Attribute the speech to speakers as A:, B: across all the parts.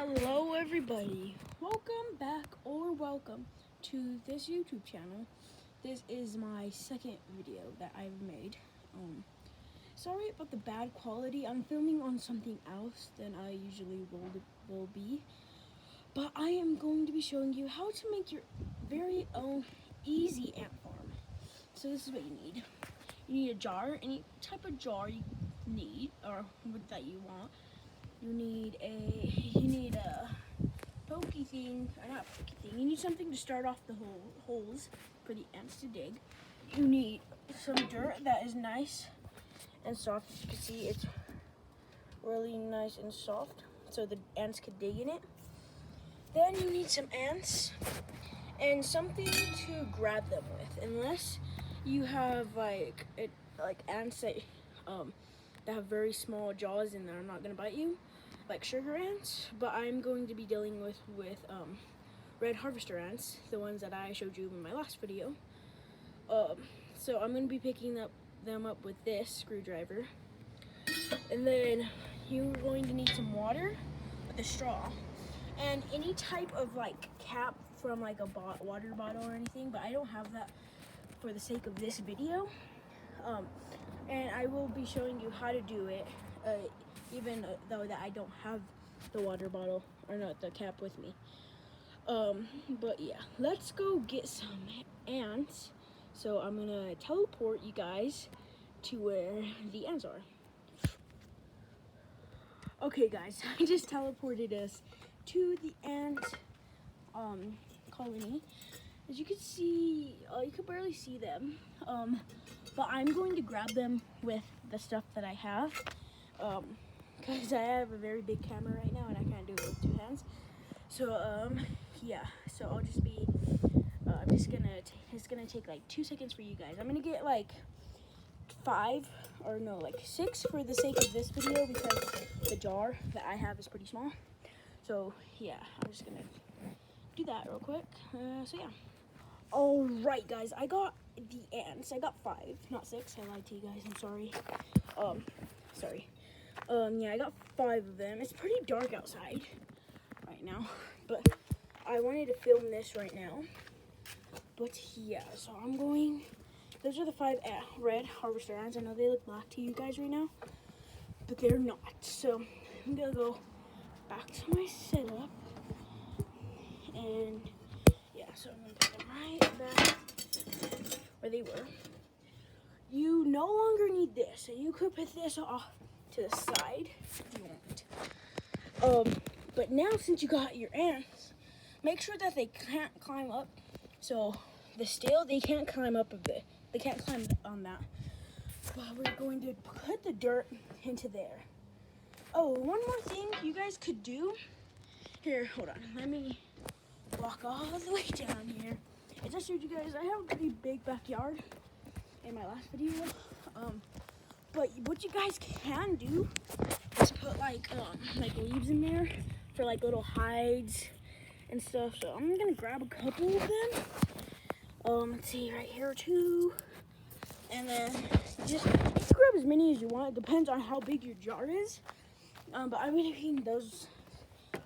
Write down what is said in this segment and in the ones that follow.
A: Hello everybody, welcome back or welcome to this YouTube channel. This is my second video that I've made. Sorry about the bad quality. I'm filming on something else than I usually will be. But I am going to be showing you how to make your very own easy ant farm. So this is what you need. You need a jar, any type of jar you need or that you want. You need a pokey thing, or not pokey thing. You need something to start off the holes for the ants to dig. You need some dirt that is nice and soft. As you can see, it's really nice and soft, so the ants could dig in it. Then you need some ants and something to grab them with. Unless you have like ants that have very small jaws and they're not gonna bite you, like sugar ants. But I'm going to be dealing with red harvester ants, the ones that I showed you in my last video. So I'm going to be picking them up with this screwdriver, and then you're going to need some water with a straw and any type of like cap from like a water bottle or anything, but I don't have that for the sake of this video. And I will be showing you how to do it, even though that I don't have the water bottle or not the cap with me. But yeah, let's go get some ants. So I'm gonna teleport you guys to where the ants are. Okay guys, I just teleported us to the ant colony. As you can see, you can barely see them. But I'm going to grab them with the stuff that I have, because I have a very big camera right now and I can't do it with two hands. So yeah, so I'll just be, it's gonna take like 2 seconds for you guys. I'm gonna get like 6 for the sake of this video, because the jar that I have is pretty small. So yeah, I'm just gonna do that real quick. So yeah. All right, guys, I got the ants. I got 5, not 6. I lied to you guys. I'm sorry. Sorry. Yeah, I got 5 of them. It's pretty dark outside right now, but I wanted to film this right now. But yeah, so I'm going. Those are the 5 red harvester ants. I know they look black to you guys right now, but they're not. So I'm gonna go back to my setup and. Yeah, so I'm going to put them right back where they were. You no longer need this, so you could put this off to the side if you want. But now since you got your ants, make sure that they can't climb up. So the steel, they can't climb up a bit. They can't climb on that. But we're going to put the dirt into there. Oh, one more thing you guys could do. Here, hold on. Let me walk all the way down here. As I showed you guys, I have a pretty big backyard in my last video. But what you guys can do is put like leaves in there for like little hides and stuff. So I'm gonna grab a couple of them. Let's see, right here 2. And then you can grab as many as you want. It depends on how big your jar is. But I'm gonna keep those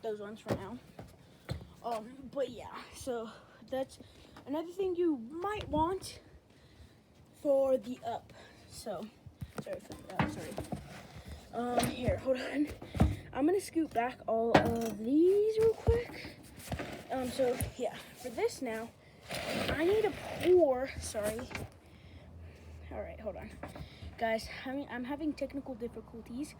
A: ones for now. But yeah, so that's another thing you might want for the up. So, sorry for that, sorry. Here, hold on. I'm gonna scoot back all of these real quick. So yeah, for this now, I need to pour, sorry. All right, hold on. Guys, I'm having technical difficulties,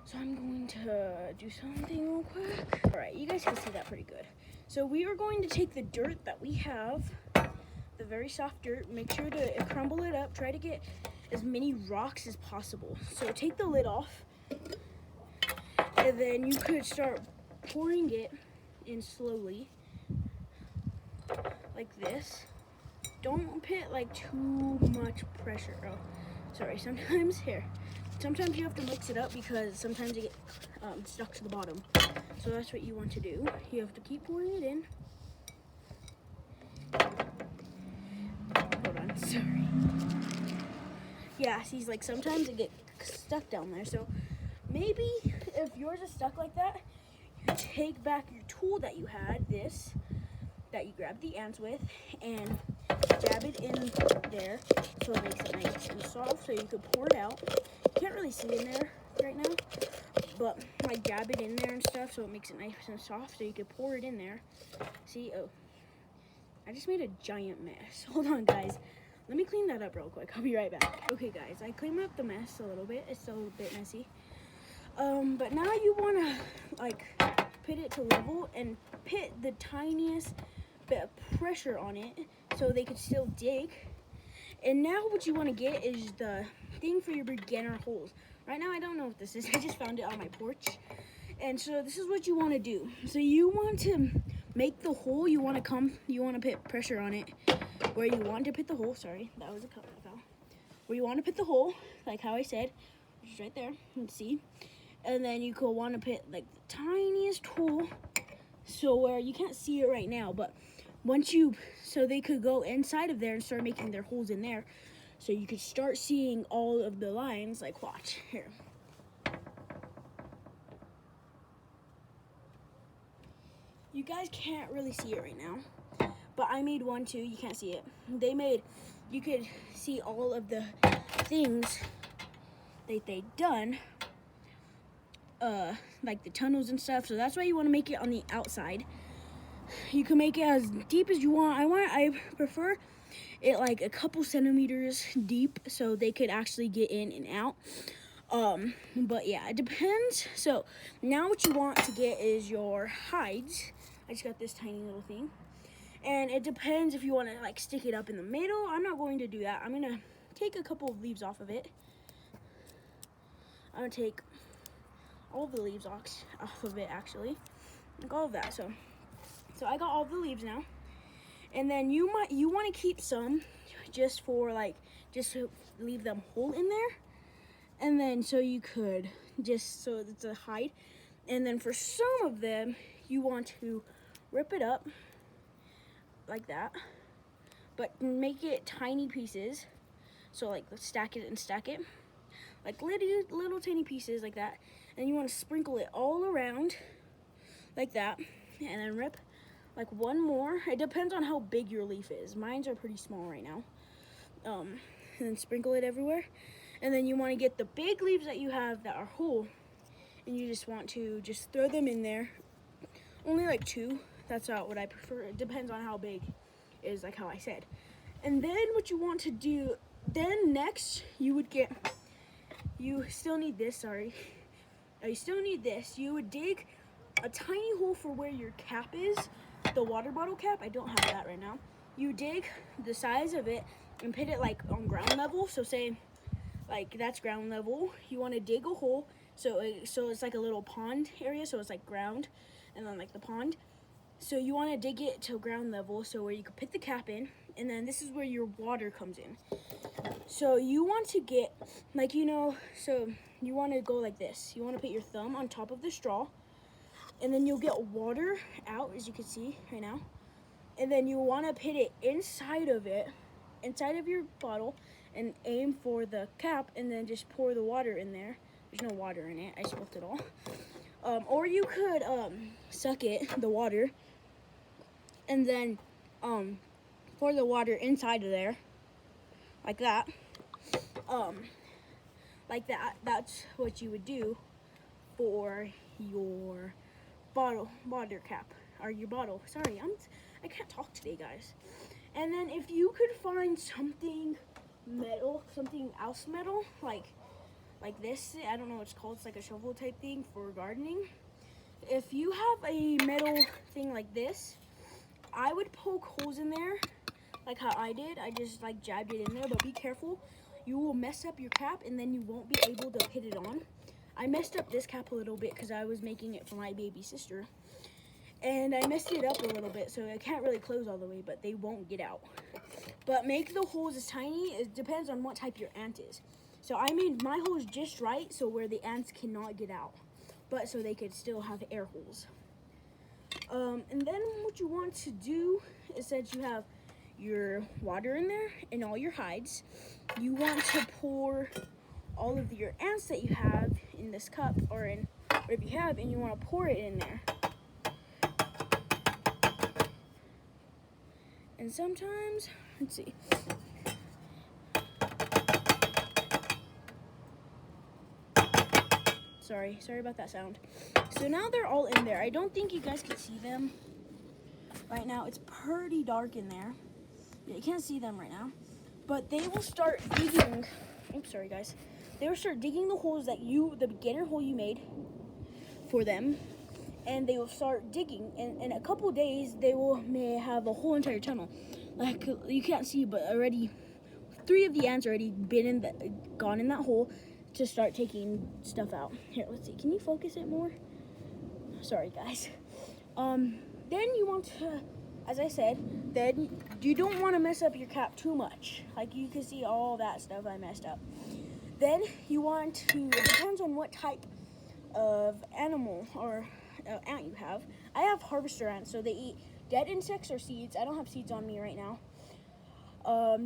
A: so I'm going to do something real quick. All right, you guys can see that pretty good. So we are going to take the dirt that we have, the very soft dirt, make sure to crumble it up, try to get as many rocks as possible. So take the lid off, and then you could start pouring it in slowly, like this. Don't put like too much pressure. Oh, sorry, sometimes you have to mix it up because sometimes it gets stuck to the bottom. So that's what you want to do. You have to keep pouring it in. Hold on, sorry. Yeah, see, like sometimes it gets stuck down there. So maybe if yours is stuck like that, you take back your tool that you had, this, that you grabbed the ants with, and jab it in there so it makes it nice and soft so you can pour it out. You can't really see in there right now, but like jab it in there and stuff so it makes it nice and soft so you can pour it in there. See, oh, I just made a giant mess. Hold on, guys. Let me clean that up real quick. I'll be right back. Okay, guys, I cleaned up the mess a little bit. It's still a bit messy. But now you want to, like, put it to level and put the tiniest bit of pressure on it so they could still dig. And now what you want to get is the thing for your beginner holes. Right now, I don't know what this is. I just found it on my porch. And so this is what you want to do. So you want to make the hole, you want to put pressure on it where you want to put the hole. Sorry, that was a cup that fell. Where you want to put the hole, like how I said, which is right there. You can see. And then you could want to put like the tiniest hole, so where you can't see it right now, but so they could go inside of there and start making their holes in there. So you could start seeing all of the lines, like watch here. You guys can't really see it right now, but I made one too. You can't see it. You could see all of the things that they've done, like the tunnels and stuff. So that's why you want to make it on the outside. You can make it as deep as you want. I prefer it like a couple centimeters deep so they could actually get in and out. But yeah, it depends. So now what you want to get is your hides. I just got this tiny little thing. And it depends if you want to like stick it up in the middle. I'm not going to do that. I'm going to take a couple of leaves off of it. I'm going to take all the leaves off of it actually. Like all of that. So I got all the leaves now. And then you want to keep some just to leave them whole in there. And then so you could so it's a hide. And then for some of them, you want to rip it up like that, but make it tiny pieces. So like let's stack it, like little tiny pieces like that. And you want to sprinkle it all around like that, and then rip like one more. It depends on how big your leaf is. Mine's are pretty small right now. And then sprinkle it everywhere. And then you want to get the big leaves that you have that are whole, and you just want to just throw them in there. Only like 2. That's not what I prefer. It depends on how big it is, like how I said. And then what you want to do, then next you still need this, sorry. You still need this. You would dig a tiny hole for where your cap is, the water bottle cap. I don't have that right now. You dig the size of it and put it like on ground level. So say like that's ground level. You want to dig a hole so it's like a little pond area. So it's like ground and then like the pond. So you want to dig it to ground level so where you can put the cap in, and then this is where your water comes in. So you want to get like, so you want to go like this. You want to put your thumb on top of the straw, and then you'll get water out, as you can see right now. And then you want to put it inside of your bottle, and aim for the cap, and then just pour the water in there. There's no water in it. I spilled it all. Or you could suck the water, and then pour the water inside of there, like that. Like that. That's what you would do for your water cap, or your bottle. Sorry, I can't talk today, guys. And then if you could find something else metal, like this, I don't know what it's called, it's like a shovel type thing for gardening. If you have a metal thing like this, I would poke holes in there like how I did. I just like jabbed it in there, but be careful. You will mess up your cap, and then you won't be able to put it on. I messed up this cap a little bit because I was making it for my baby sister, and I messed it up a little bit, so I can't really close all the way, but they won't get out. But make the holes as tiny. It depends on what type your ant is. So I made my holes just right, so where the ants cannot get out, but so they could still have air holes. And then what you want to do is that you have your water in there and all your hides. You want to pour all of your ants that you have in this cup, or in whatever you have, and you want to pour it in there. And sometimes, let's see. Sorry about that sound. So now they're all in there. I don't think you guys can see them right now. It's pretty dark in there. Yeah, you can't see them right now. But they will start digging. Oops, sorry guys. They will start digging the holes that the beginner hole you made for them. And they will start digging. And in a couple days, may have a whole entire tunnel. Like, you can't see, but already 3 of the ants already gone in that hole to start taking stuff out. Here, let's see. Can you focus it more? Sorry, guys. Then you want to, as I said, then you don't want to mess up your cap too much. Like, you can see all that stuff I messed up. Then you want to, it depends on what type of animal or ant you have. I have harvester ants, so they eat dead insects or seeds. I don't have seeds on me right now.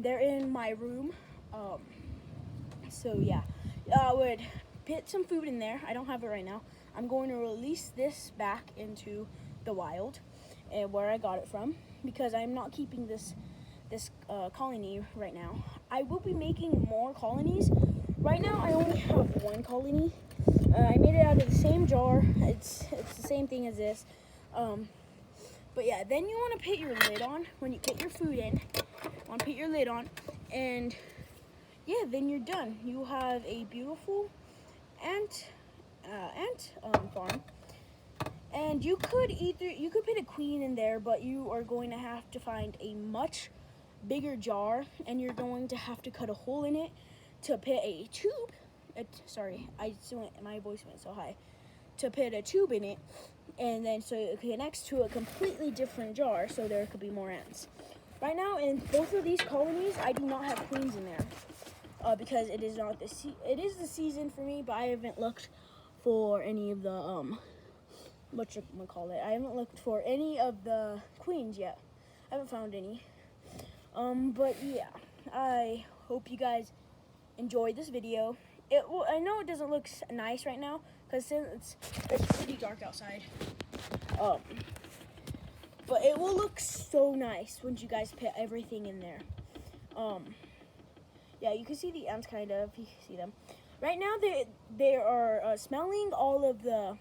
A: They're in my room. So yeah, I would put some food in there. I don't have it right now. I'm going to release this back into the wild, where I got it from, because I'm not keeping this colony right now. I will be making more colonies. Right now, I only have 1 colony. I made it out of the same jar. It's the same thing as this. But yeah, then you want to put your lid on when you put your food in. You want to put your lid on, and yeah, then you're done. You have a beautiful ant farm. And you could put a queen in there, but you are going to have to find a much bigger jar, and you're going to have to cut a hole in it to put a tube. Sorry, my voice went so high. To put a tube in it, and then so it connects to a completely different jar, so there could be more ants. Right now, in both of these colonies, I do not have queens in there because it is not it is the season for me, but I haven't looked for any of the I haven't looked for any of the queens yet. I haven't found any. But yeah, I hope you guys enjoyed this video. I know it doesn't look nice right now because it's pretty dark outside. But it will look so nice once you guys put everything in there. Yeah, you can see the ants kind of. You can see them. Right now they are smelling all of the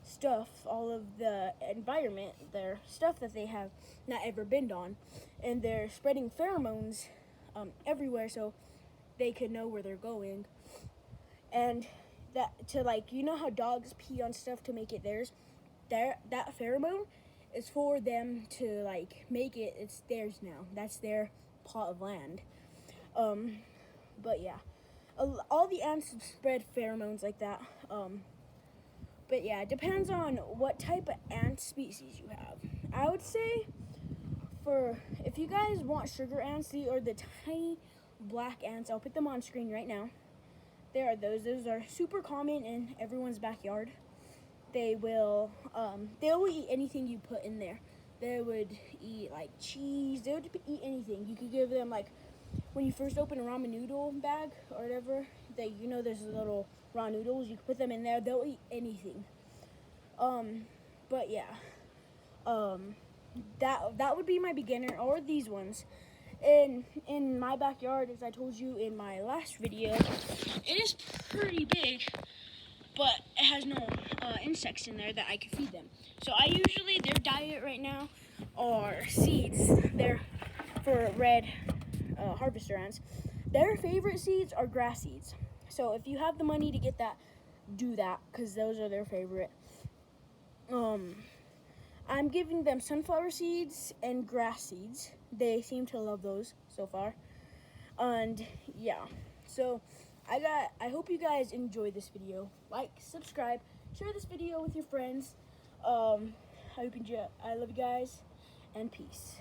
A: stuff, all of the environment, their stuff that they have not ever been on, and they're spreading pheromones everywhere so they could know where they're going. And that you know how dogs pee on stuff to make it theirs? That pheromone is for them to make it's theirs now. That's their plot of land. But yeah, all the ants spread pheromones like that. But yeah, it depends on what type of ant species you have. I would say if you guys want sugar ants, these are the tiny black ants. I'll put them on screen right now. There are those. Those are super common in everyone's backyard. They will eat anything you put in there. They would eat cheese. They would eat anything. You could give them when you first open a ramen noodle bag or whatever. There's little raw noodles. You can put them in there. They'll eat anything. But yeah. That would be my beginner, or these ones. In my backyard, as I told you in my last video, it is pretty big, but it has no insects in there that I can feed them. So their diet right now are seeds. They're for red harvester ants. Their favorite seeds are grass seeds. So if you have the money to get that, do that, because those are their favorite. I'm giving them sunflower seeds and grass seeds. They seem to love those so far. And yeah, so I hope you guys enjoyed this video. Like, subscribe, share this video with your friends. I love you guys, and peace.